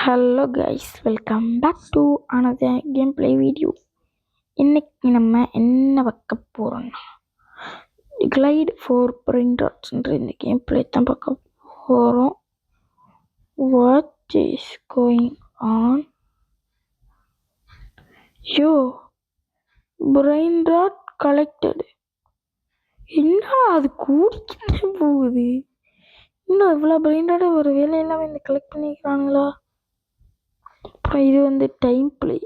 Hello guys, welcome back to another game play video. இன்னைக்கு நம்ம என்ன பார்க்க போகிறோம்னா கிளைட் ஃபார் பிரிண்டர்ஸ்ன்ற இந்த கேம் பிளே தான் பார்க்க போகிறோம். What is going on? Yo, brain rot collected. என்ன அது கூடிக்கிட்டே போகுது. இன்னும் இவ்வளோ பிரெயின் ராட் ஒரு வேலையெல்லாம் இந்த கலெக்ட் பண்ணிக்கிறானுங்களா? அப்புறம் இது வந்து டைம் பிளே.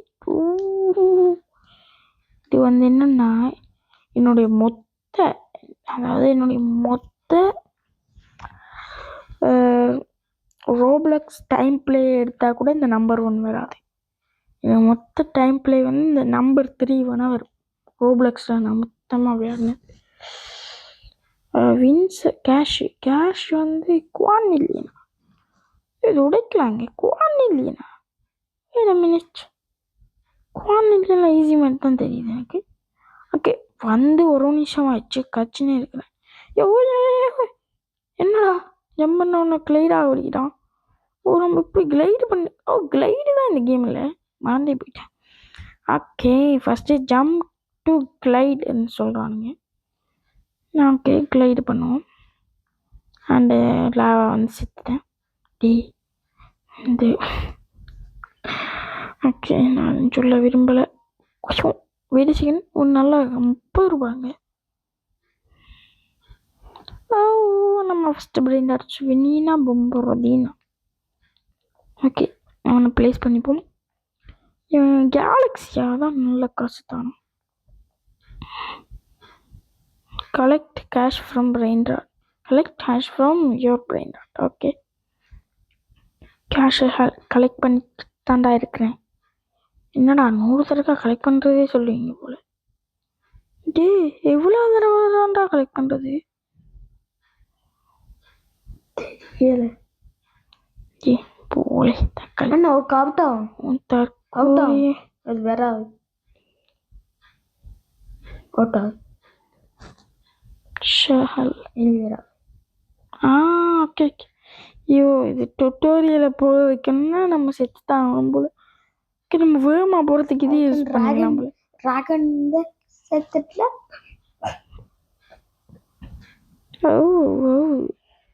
இது வந்து என்னன்னா என்னுடைய மொத்த ரோப்ளக்ஸ் டைம் பிளே எடுத்தால் கூட இந்த நம்பர் 1 வராது. என் மொத்த டைம் பிளே வந்து இந்த நம்பர் 3 வேணால் வரும். ரோப்ளக்ஸில் நான் மொத்தமாக விளையாடினேன். வின்ஸ் கேஷ் வந்து குவான் இல்லையா? இது உடைக்கலாங்க. குவான் இல்லையா? குவான்டிட்டியில் ஈஸி மாதிரி தான் தெரியுது எனக்கு. ஓகே, வந்து ஒரு நிமிஷம் ஆயிடுச்சு, கச்சினே இருக்கிறேன். என்னடா ஜம்ப் பண்ண ஒன்று கிளைடாக ஓடிக்கிட்டான். நம்ம இப்படி கிளைடு பண்ணி கிளைடு தான் இந்த கேமில் மறந்தே போயிட்டேன். ஓகே, ஃபஸ்ட்டு ஜம்ப் டு கிளைடுன்னு சொல்கிறானுங்க. ஓகே, கிளைடு பண்ணுவோம். அண்டு லாவா வந்து செத்துட்டேன். ஓகே, நான் சொல்ல விரும்பலை. வெடிச்சிக்கன் ஒரு நல்லா 30 ரூபாங்க. நம்ம ஃபஸ்ட்டு பிரெயின் அடிச்சு வெனினா பொம்புறதீனா. ஓகே, அவனை ப்ளேஸ் பண்ணிப்போம். கேலக்ஸியாக தான் நல்ல காசு தானே. Collect cash from brain rot. Collect cash from your brain rot. Okay, கேஷை கலெக்ட் பண்ணிட்டு தாண்டா இருக்கிறேன். என்னடா 100 தடவை கலெக்ட் பண்ணுறதே சொல்லுவீங்க போல. எவ்வளோ தடவை தான்டா கலெக்ட் பண்ணுறது தெரியல. போலே தக்காளி என்ன ஒரு காப்டாகும் தற்கொலை அது வேற ஓகே. ஐயோ, இது டுட்டோரியலை போக வைக்கணும்னா நம்ம செத்து தான் ஆகணும் போல. நம்ம வேகமா போகிறதுக்கு இது யூஸ் பண்ணிக்கலாம் போல. ட்ராகன் செத்துட்டுல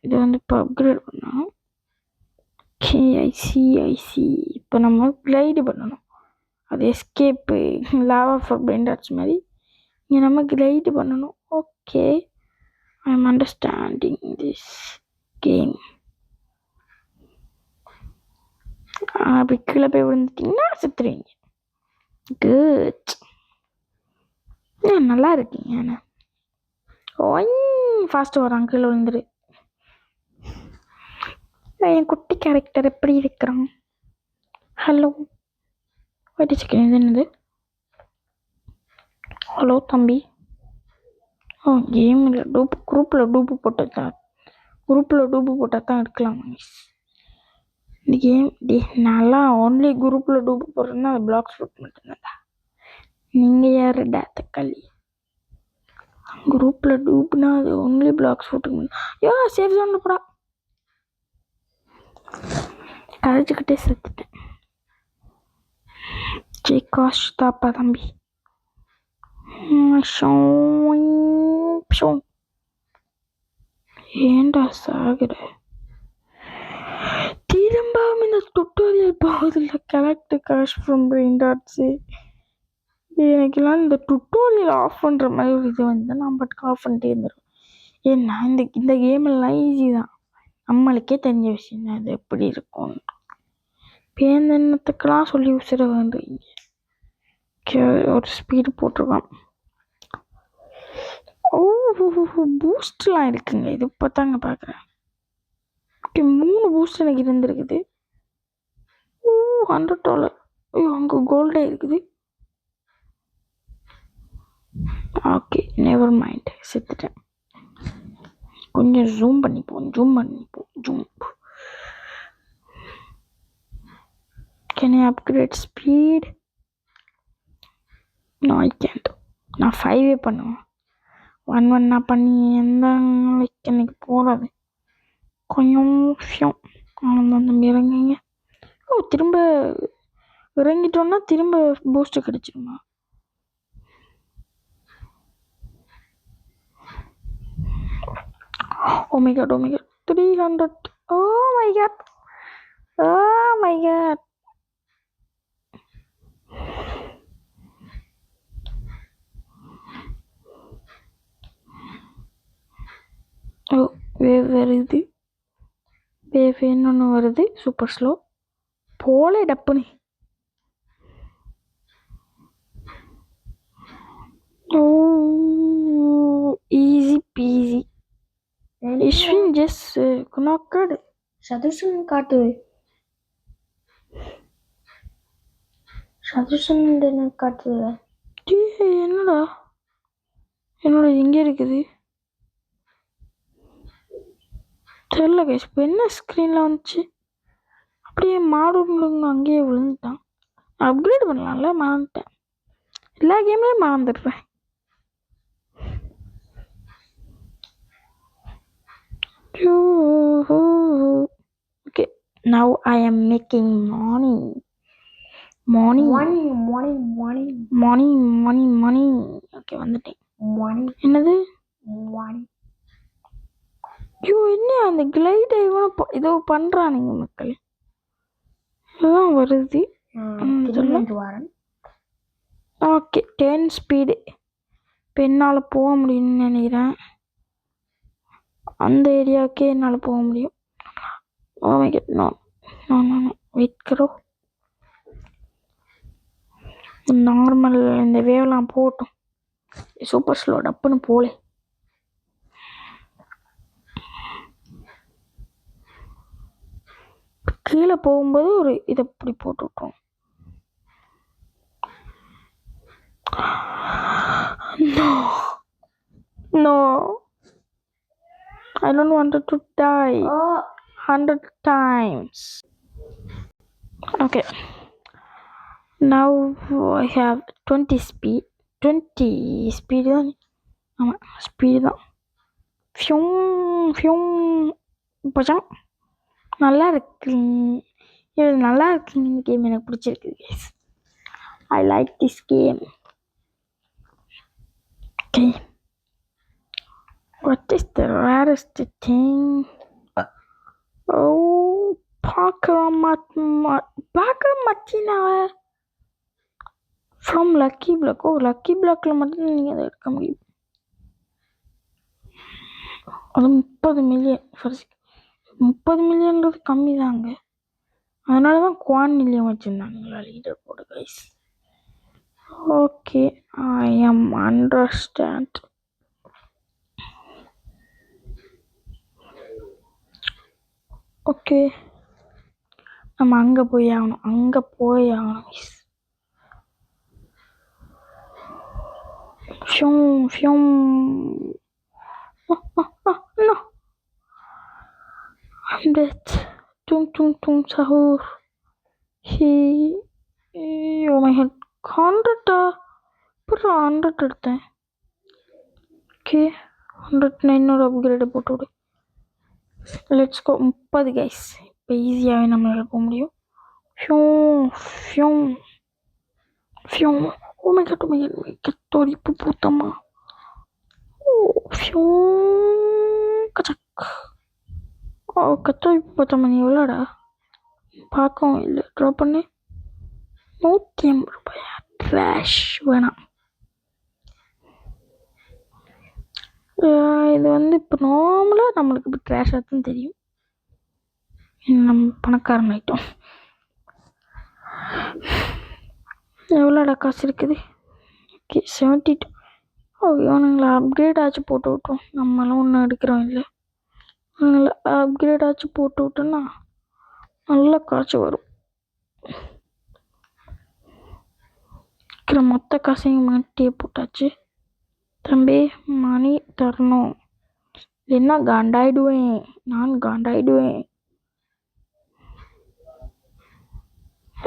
இது வந்து இப்போ அப்கிரேட் பண்ணோம். ஐசி இப்போ நம்ம கிளைடு பண்ணணும். அது எஸ்கேப்பு லாவா ஃபார் பிரெயின்டாட்ஸ் மாதிரி இங்கே நம்ம கிளைடு பண்ணணும். Okay, I am understanding this game. அப்படி கீழே போய் விழுந்துட்டிங்கன்னா செத்துருவீங்க. குட், நல்லா இருக்கீங்க. ஆனால் ஃபாஸ்ட்டு வரான், கீழே விழுந்துரு. என் குட்டி கேரக்டர் எப்படி இருக்கிறான்? ஹலோ, வெடிச்சுக்கிறேன். இது என்னது? ஹலோ தம்பி. கேமில் குரூப்பில் டூப்பு போட்டால் தான் எடுக்கலாம். இந்த கேம் நல்லா ஒன்லி குரூப்பில் டூப்பு போடுறேன்னா அது பிளாக் ஸ்போர்ட் மட்டும்தான்டா. நீங்கள் யாருடா தக்காளி? குரூப்பில் டூப்னா அது ஒன்லி பிளாக் ஸ்போர்ட்டுக்கு. சேஃப் ஜோன் போடா. கதைச்சிக்கிட்டே செத்துட்டேன். காஷ் தாப்பா தம்பி. ஏண்டா சாகுற? திரும்பவும் இந்த டுட்டோரியல் போகுதில்ல. Collect cash from brain rots. எனக்கெல்லாம் இந்த டுட்டோரியல் ஆஃப் பண்ணுற மாதிரி ஒரு இது வந்து நான் பட்டுக்கு ஆஃப் பண்ணிட்டே இருந்துடும். ஏன்னா இந்த கேமெல்லாம் ஈஸி தான், நம்மளுக்கே தெரிஞ்ச விஷயம் தான். அது எப்படி இருக்கும் பேந்தெண்ணத்துக்கெல்லாம் சொல்லி உசிர வேண்டுவீங்க. ஒரு ஸ்பீடு போட்டிருக்கான். பூஸ்ட்லாம் இருக்குங்க. இது இப்போ தாங்க பார்க்குறேன். 3 பூஸ்ட் எனக்கு இருந்திருக்குது. $100. ஐயோ, அங்கே கோல்டே இருக்குது. ஓகே, நெவர் மைண்ட், செத்துட்டேன். கொஞ்சம் ஜூம் பண்ணிப்போம். Zoom. Can I upgrade speed? No, I can't. நான் 5 பண்ணுவேன். 1 நான் பண்ணி எந்த எனக்கு போகாது. கொஞ்சம் ஆனந்தம் தம்பி இறங்குங்க. ஓ திரும்ப இறங்கிட்டோம்னா திரும்ப boost கிடைச்சிருமா? Oh my god, 300. Oh my god. Oh my god. Oh, wave வருது. வேவ் இன்னொன்று வருது. Super slow. போலே டப்புனி. Oh easy peasy. Ishwin just knocked. சதுசன் காட்டு. சதுசன் என்ன காட்டுது? என்னடா என்னோட எங்கே இருக்குது தெரியல கைஸ். இப்போ என்ன ஸ்க்ரீனில் வந்துச்சு? அப்படியே மாடுங்க அங்கேயே விழுந்துட்டான். அப்கிரேட் பண்ணலாம்ல, மறந்துட்டேன். எல்லா கேம்லேயும் மறந்துடுறேன். Okay, now I am making money. Okay, வந்துட்டேன். என்னது ஐயோ, என்ன அந்த கிளைட் ஏதோ பண்றானுங்க மக்கள். இதுதான் வருது. Okay 10 speed. இப்போ என்னால் போக முடியும்னு நினைக்கிறேன். அந்த ஏரியாவுக்கே என்னால் போக முடியும். Oh my god, no wait கரோ. நார்மல் இந்த வேவ்லாம் போட்டும். சூப்பர் ஸ்லோ டப்புன்னு போலே. கீழே போகும்போது ஒரு இதை இப்படி போட்டு விட்ருவோம். No, I don't want to die 100 times. Okay, now I have 20 speed. 20 speed தான். ஆமாம், ஸ்பீடு தான். பச்சான் நல்லா இருக்கு. இது நல்லா இருக்கு. இந்த கேம் எனக்கு பிடிச்சிருக்கு guys. I like this game. Okay, what is the rarest thing? Oh, பார்க்குற மச்சினா from lucky block. Oh, lucky பிளாக்ல மட்டும் நீங்கள் அதை எடுக்க முடியும். அது 30 மில்லியன். 30 மில்லியன்றது கம்மி தாங்க. அதனால தான் குவான் மில்லியன் வச்சுருந்தாங்களா leader board guys. Okay, I am understand. Okay, நம்ம அங்கே போய் ஆகணும் guys. No, I'm dead. Tung sahur. Oh my god, 100 அப்புறம் 100 எடுத்தேன். ஓகே, 100 இன்னொரு அப்கிரேடை போட்டு விடு. Let's go. 30 கைஸ். இப்போ ஈஸியாகவே நம்மளால் போக முடியும். Oh my god, கத்தோரிப்பு பூத்தம்மா. கச்சக். ஓ, கத்தோரிப்பு பூத்தம்மா, நீ எவ்வளோடா? பார்க்கவும் இல்லை. ட்ராப் பண்ணு. 150 ரூபாயா? ட்ராஷ் வேணாம். இது வந்து இப்போ நார்மலாக நம்மளுக்கு இப்போ ட்ராஷாக தான் தெரியும். நம்ம பணக்காரன் ஆகிட்டோம். எவ்வளோடா காசு இருக்குது? ஓகே 72. ஓ, இவனுங்களை அப்கிரேட் ஆச்சு போட்டு விட்டோம். நம்மளும் ஒன்றும் எடுக்கிறோம் இல்லை. இவங்களை அப்கிரேட் ஆச்சு போட்டு விட்டோன்னா நல்ல காசு வரும். மொத்த காசையும் மாட்டியே போட்டாச்சு. தம்பி, மணி தரணும், இல்லைன்னா காண்டாயிடுவேன். நான் காண்டாயிடுவேன்.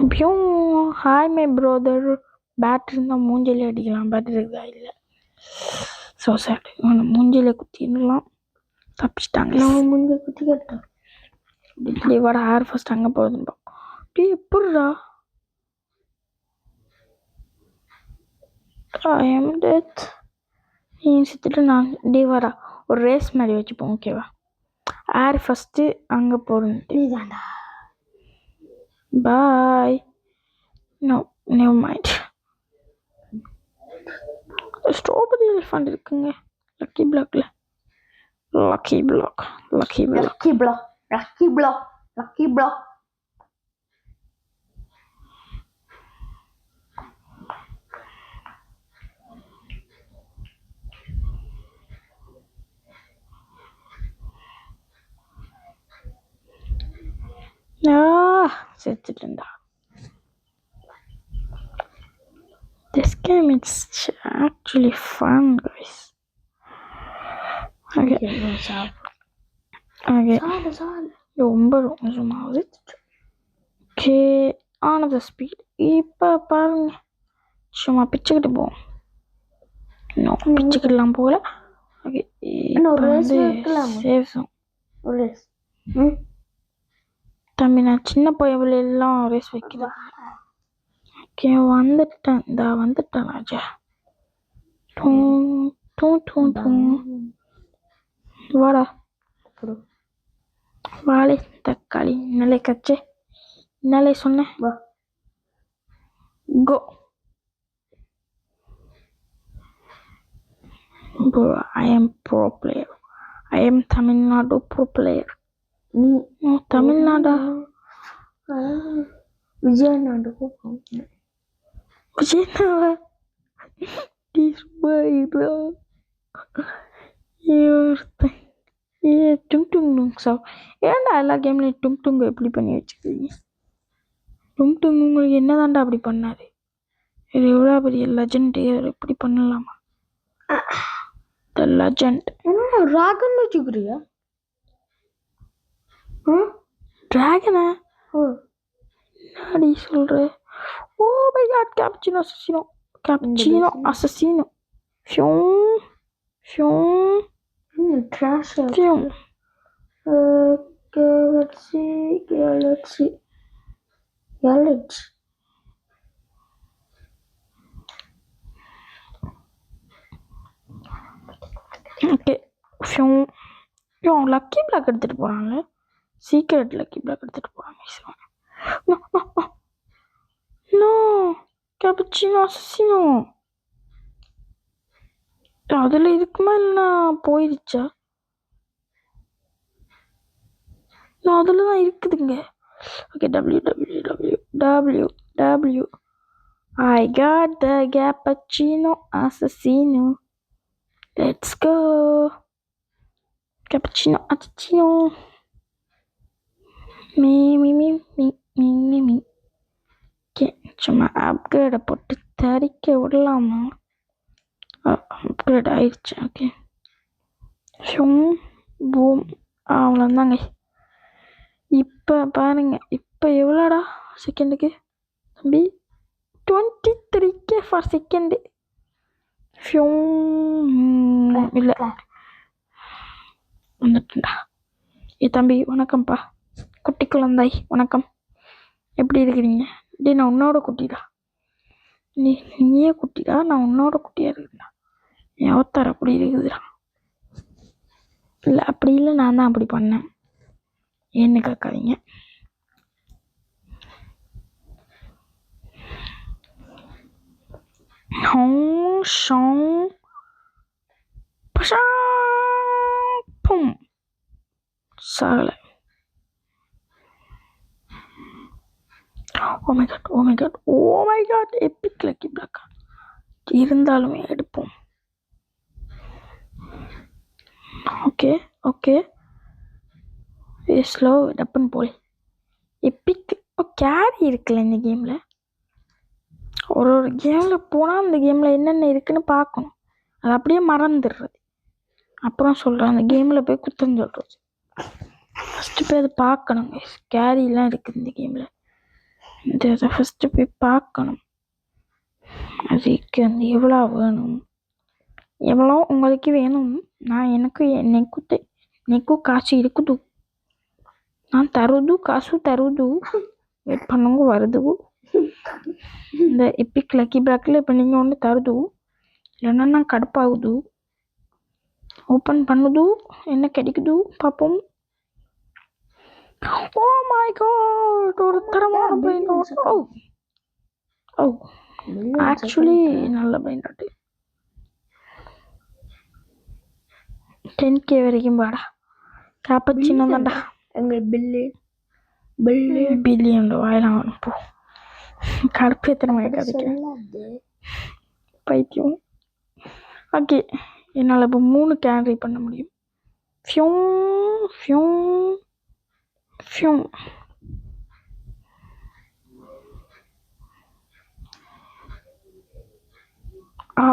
எப்பயும் ஹாய் மை ப்ரோதர். பேட்டரி இருந்தால் மூஞ்சிலே அடிக்கலாம். பேட்டரி இருக்குதா? இல்லை. So sad. மூஞ்சிலே குத்திடலாம். தப்பிச்சிட்டாங்க. நான் மூஞ்சில் குத்தி கட்டேன். இப்படி வர ஹேர் ஃபர்ஸ்ட் அங்கே போகுதுன்னு டே எப்பட்றா ஐ எம் டெத். நீ செத்துட்டு நான் டே வரா ஒரு ரேஸ் மாதிரி வச்சுப்போம் ஓகேவா? யார் ஃபஸ்ட்டு அங்கே போகிறேன்ட்டு. நீதான்டா. Bye. No never mind. Strawberry elephant இருக்குங்க லக்கி பிளாக்ல. Lucky block lucky block lucky block lucky block lucky block. செத்துட்டேன்டா. This game is actually fun, guys. Okay. Okay. ரொம்ப சும்மாவது. ஓகே ஆனது ஸ்பீட். இப்போ பாருங்க சும்மா பிச்சுக்கிட்டு போவோம். இன்னும் பிச்சுக்கிட்டுலாம் போகல. Okay save zone. தம்பி நான் சின்ன பையன் எல்லாம் ரேஸ் வைக்கிறேன். ஓகே வந்துட்டேன் ராஜா. வாடா வாழை தக்காளி நிலை கச்சே நிலை சொன்னேன். கோ bro, I am pro player. I am Tamil Nadu pro player. நீ தமிழ்நாடா? விஜயநாடு. விஜயநாடா ஏன்டா எல்லா கேம்லையும் டுங்கு எப்படி பண்ணி வச்சுக்கிறீங்க? டுங் உங்களுக்கு என்னதான்டா அப்படி பண்ணாரு? இது எவ்வளோ பெரிய லெஜண்ட், எப்படி பண்ணலாமா? The legend. டிராகன் வச்சுக்கிறியா? டிராகனா? என்னடி சொல்ற? Oh my god, Cappuccino Assassino. Trash. Let's see. Okay lucky block எடுத்துட்டு போறாங்க. சீக்ரெட் லக்கி பிளாக் எடுத்துட்டு போறாங்க. No Cappuccino Assassino. அதுல இருக்குமா இல்லைன்னா போயிடுச்சா? அதுல தான் இருக்குதுங்க. Okay www. I got the cappuccino assassino. Let's go. Cappuccino assassino. Me. Okay சும்மா அப்கிரேடை போட்டு தறிக்க விடலாமா? அப்கிரேட் ஆயிடுச்சு. ஓகே பூம் அவ்வளோதாங்க. இப்போ பாருங்க, இப்போ எவ்வளோடா செகண்டுக்கு தம்பி? 23K for second. இல்லை வந்துட்டா. தம்பி வணக்கம்ப்பா, குட்டி குழந்தாய் வணக்கம், எப்படி இருக்கிறீங்க? டே நான் உன்னோட குட்டிடா. நீயே குட்டிடா, நான் உன்னோட குட்டியாக இருக்குடா. என் அவத்தார் அப்படி இருக்குதுடா. இல்லை அப்படி இல்லை, நான் தான் அப்படி பண்ணேன். ஏன்னு கேட்காதீங்க. சாகலை. Oh my god, epic lucky block. இருந்தாலுமே எடுப்போம். ஓகே ஸ்லோ டப்புன்னு போல். எப்பிக் கேரி இருக்குல்ல இந்த கேமில். ஒரு கேமில் போனால் அந்த கேமில் என்னென்ன இருக்குன்னு பார்க்கணும். அது அப்படியே மறந்துடுறது. அப்புறம் சொல்கிறேன், அந்த கேமில் போய் குத்தம் சொல்கிறது. ஃபஸ்ட்டு போய் அதை பார்க்கணுங்க. கேரிலாம் இருக்குது இந்த கேமில். இந்த இதை ஃபஸ்ட்டு போய் பார்க்கணும். அதுக்கு வந்து எவ்வளோ வேணும், எவ்வளோ உங்களுக்கு வேணும். நான் எனக்கு காசு இருக்குது. நான் காசு தருது. வெயிட் பண்ணுங்க வருது. இந்த எப்பிக் லக்கி பிளாக்ல இப்போ நீங்கள் ஒன்று தருது இல்லைன்னா கடுப்பாகுது. ஓப்பன் பண்ணுது என்ன கிடைக்குது பார்ப்போம். ஓ மை காட், ஒரு தரமான பிரெயின் ராட். ஓ ஓ ஆக்சுவலி நல்ல பிரெயின் ராட். 10K வரைக்கும் வாடா. கேப்பச்சினோ தான்டா. எங்கள் பில்லியன் வாயிலாம் வரும் போ. கடுப்பு எத்தனை மணி கதைக்கு பைத்தியம். ஓகே, என்னால் இப்போ 3 கேன்ரி பண்ண முடியும். ஃபியூம் ஃபியூம் ஃபியூம்.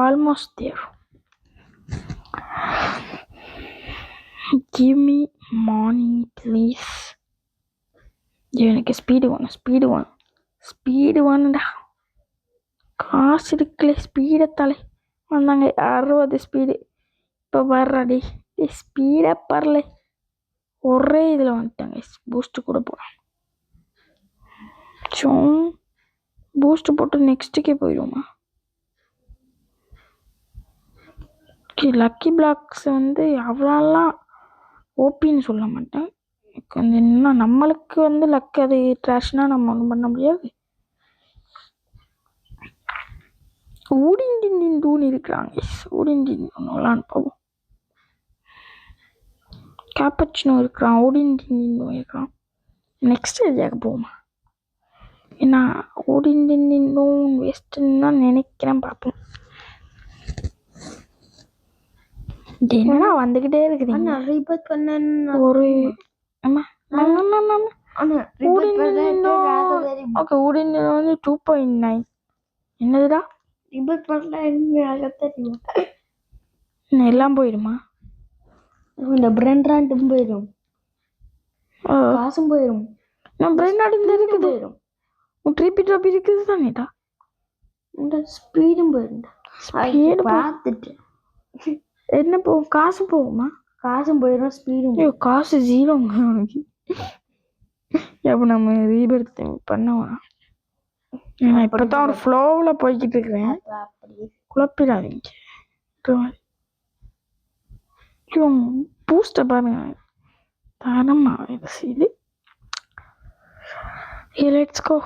Almost there. Give me money please. எனக்கு ஸ்பீடு வேணும்டா. காசு இருக்குல்ல, ஸ்பீடத்தாலே வந்தாங்க 60 ஸ்பீடு. இப்போ வர்றாடி ஸ்பீடாக பரல. ஒரே இதில் வந்துட்டாங்க. பூஸ்ட்டு கூட போகிறேன். பூஸ்ட்டு போட்டு நெக்ஸ்ட்டுக்கே போயிடுவோமா? லக்கி பிளாக்ஸ் வந்து அவ்வளோலாம் ஓபின்னு சொல்ல மாட்டேன். கொஞ்சம் இன்னும் நம்மளுக்கு வந்து லக் அது ட்ராஷ்னா நம்ம ஒன்றும் பண்ண முடியாது. ஊடிண்டின் தூண் இருக்கிறாங்க. ஊடிண்டின் ஒன்றுலாம் போவோம். கேப்பச்சினோ இருக்கிறான். ஊடிண்டின் இருக்கிறான். நெக்ஸ்ட் ஏரியாவுக்கு போவோமா? ஏன்னா ஊடிண்டின் தூண் வெஸ்ட்டுன்னு தான் நினைக்கிறேன். பார்ப்போம். என்னடா வந்துக்கிட்டே இருக்குதுங்க. ஒரு ஓகே, ஊடிண்டின் வந்து 2.9. என்னதுடா எல்லாம் போயிடுமா? இந்த பிரெண்ட் ராட்டும் போயிடும், காசும் போயிடும். நான் பிரெண்ட் ராட் இந்த இருக்குது. உன் ட்ரிப்பி இருக்குது தானேடா. இந்த ஸ்பீடும் போயிடும். ஸ்பீடு பார்த்துட்டு என்ன போகும்? காசு போகுமா? காசும் போயிடும், ஸ்பீடும். ஐயோ, காசு ஜீரோங்க உனக்கு. எப்போ நம்ம ரீபர்த் பண்ணுவோம். நான் இப்போ தான் ஒரு ஃப்ளோவில் போய்கிட்டு இருக்கிறேன். குழப்பிடாதீங்க. பூஸ்ட்டை பாருங்க தரமாக வேலை செய்யுது. Let's go.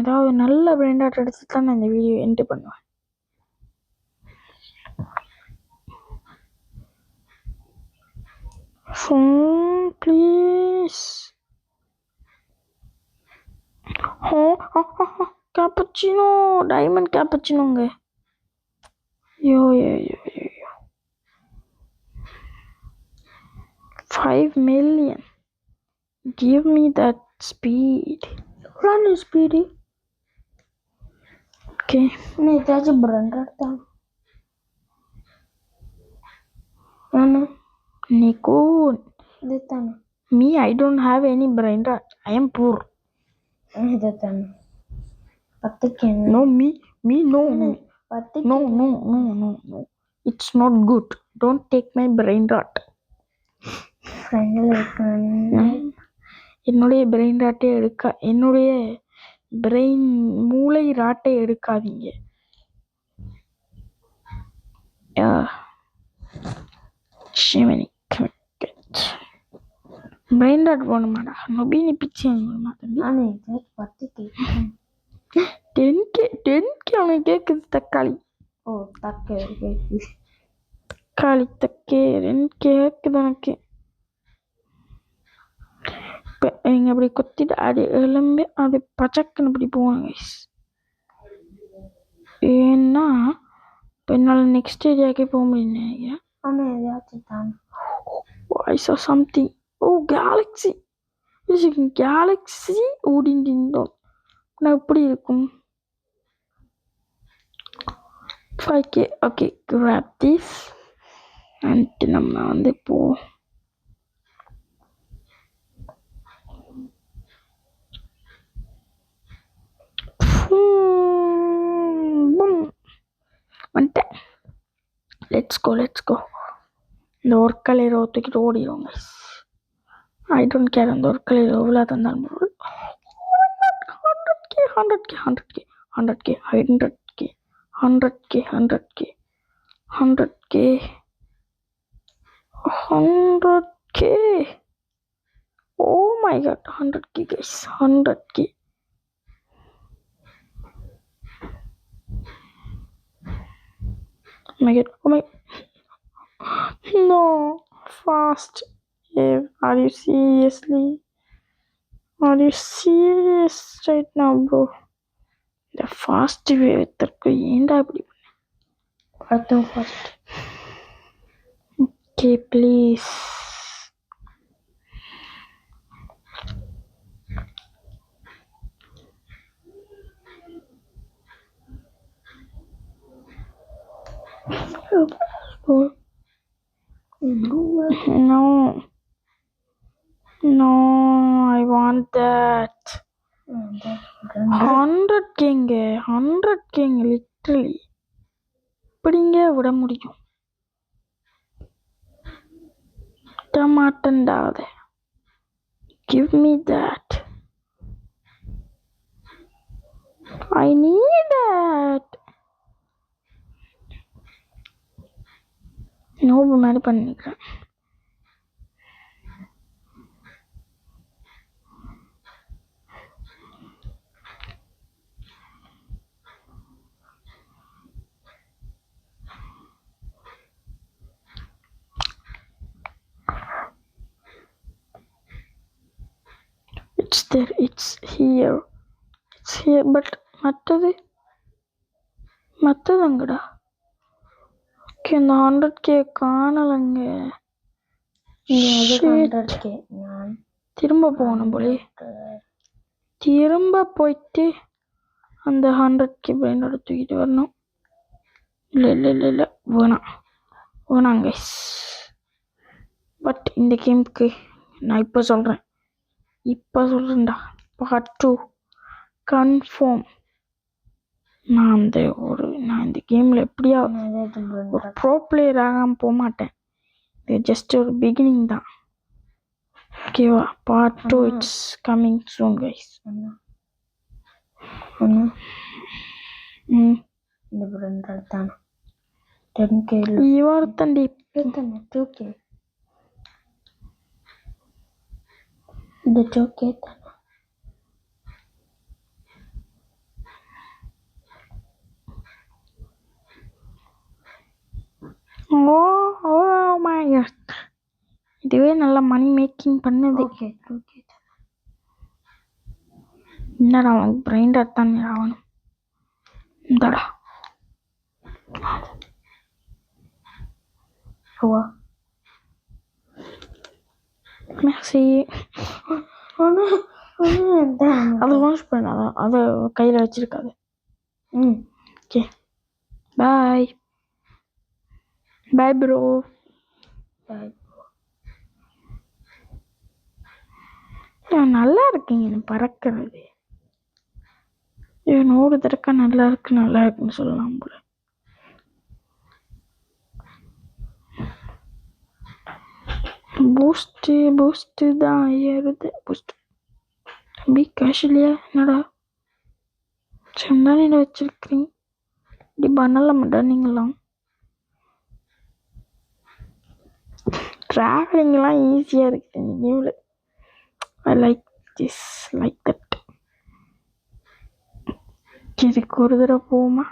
ஏதாவது நல்ல பிரெண்ட் ராட் எடுத்து தான் நான் இந்த வீடியோ என்ட் பண்ணுவேன். ப்ளீஸ். கேப்பச்சினோ, டைமண்ட் கேப்பச்சினோங்க. Yo 5 million. Give me that speed. Run speedy. Okay. நீ ஏதாச்சும் பிரெண்ட் ராட் தான். Nico. இதுதானே. Me, I don't have any brain rot. I am poor. இதுதானே. 10K. No, me, no. 10K. No. It's not good. Don't take my brain rot. என்னுடைய brain ராட்டை என்னுடைய brain மூளை ராட்டை எடுக்காதீங்க. Brain rod போகணுமாடா? நொபினி பிச்சு வேணுமா தம்பி? 10K அவனுக்கு கேட்குது. தக்காளி. ஓ தக்காளி 2K கேட்குது எனக்கு. இப்போ நீங்கள் அப்படி கொத்திட்டு அது எலும்பு அது பச்சக்குன்னு இப்படி போவாங்க. ஏன்னா இப்போ என்னால் நெக்ஸ்ட் ஏரியாவுக்கே போக முடியும் நினைக்கிறேன். ஆனால் ஏதாச்சும் தான். I saw something. Oh, galaxy. Galaxy ஊடிண்டின் நான் எப்படி இருக்கும்? 5K. Okay, grab this. And நம்ம வந்து இப்போ வந்துட்டேன். Let's go. இந்த ஒர்க்கலை ரோ தூக்கிட்டு ஓடிடுவோங்க. I don't care. அந்த ஒர்க்கலை எவ்வளோ தந்தாலும் 100k, 100k, 100k, 100k, 100k, 100k, 100k, 100k. Oh my god, 100k guys, 100k. Oh my god, oh my. No, fast. Yeah, are you seriously? Are you serious right now, bro? The fast way எதற்கு ஏன்டா இப்படி? அடுத்த first. Okay, please. No. No, I want that. 100k, 100k, literally. இப்படிங்க விட முடியும்? விட மாட்டேன்டா அதை. Give me that. I need that. நோபு மாதிரி பண்ணிக்கிறேன். It's there, it's here, but மற்றது அங்கடா. ஓகே, இந்த 100k காணலங்க. திரும்ப போகணும் போலே. திரும்ப போயிட்டு அந்த 100k பிரைனோட தூக்கிட்டு வரணும். இல்லை வேணாம் கைஸ். பட் இந்த கேமுக்கு நான் இப்போ சொல்கிறேன்டா, பார்ட் 2 கன்ஃபார்ம். நான் இந்த கேமில் எப்படியா ஒரு ப்ரோ பிளேயர் ஆகாமல் போக மாட்டேன். இது ஜஸ்ட் ஒரு பிகினிங் தான். ஓகேவா? Part 2 it's coming soon guys. இவர்த்தண்டி 2k. இந்த 2k தானே. Oh my god, இதுவே நல்ல மணி மேக்கிங் பண்ணுது. ஓகே. என்னடா அவனுக்கு பிரைன் டாட் தான் ஆகணும். இந்தாடா. Merci. அதை வாஷ் பண்ணாத, அதை கையில் வச்சிருக்காது. Okay, bye bro. நல்லா இருக்கீங்க பறக்கிறது. 100 தடவை நல்லா இருக்குன்னு சொல்லலாம் போல. பூஸ்ட் தான் ஏறுது. பூஸ்ட் தம்பி கேஷுவலியா என்னடா சொன்னானே வச்சிருக்கிறீங்க. இப்படி பண்ணல மாட்டேன் நீங்களாம். ட்ராவலிங்லாம் ஈஸியாக இருக்குது இந்த கேமில். I like this, like that. இதுக்கு ஒரு தடவை போமா?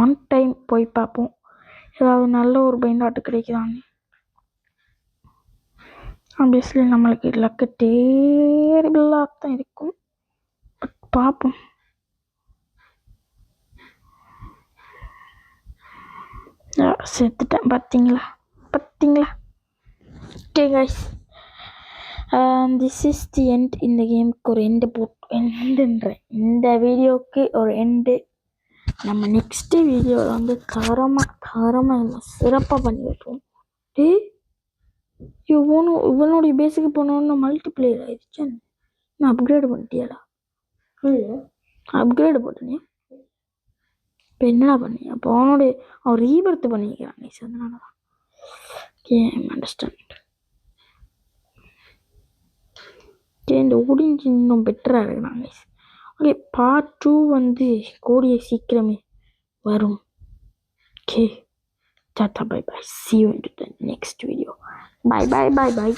ஒன் டைம் போய் பார்ப்போம், ஏதாவது நல்ல ஒரு பைண்டாட்டு கிடைக்குதான்னு. ஆப்வியஸ்லி நம்மளுக்கு லக்கு டேரிபிளாக தான் இருக்கும். பட் பார்ப்போம். செத்துட்டேன். பார்த்தீங்களா? Okay guys, this is the end. இந்த கேமுக்கு ஒரு இந்த வீடியோவுக்கு ஒரு எண்டு. நம்ம நெக்ஸ்ட் வீடியோவில் வந்து தரமாக சிறப்பாக பண்ணி வைப்போம். இவனுடைய பேஸுக்கு போனோன்னு மல்டிப்ளேயர் ஆயிடுச்சு. நான் அப்கிரேடு பண்ணிட்டியாடா? அப்கிரேடு போட்டனே. இப்போ என்னடா பண்ணி? அப்போ அவன் ரீபர்த் பண்ணிக்கிறான். நீ அதனால தான் ஓகே அண்டர்ஸ்டாண்ட். ஓகே இந்த ஓடிஞ்சு இன்னும் பெட்டராக இருக்கிறாங்க. ஓகே பார்ட் 2 வந்து கூடிய சீக்கிரமே வரும். ஓகே டாட்டா bye bye. See you in the next video. Bye bye bye bye.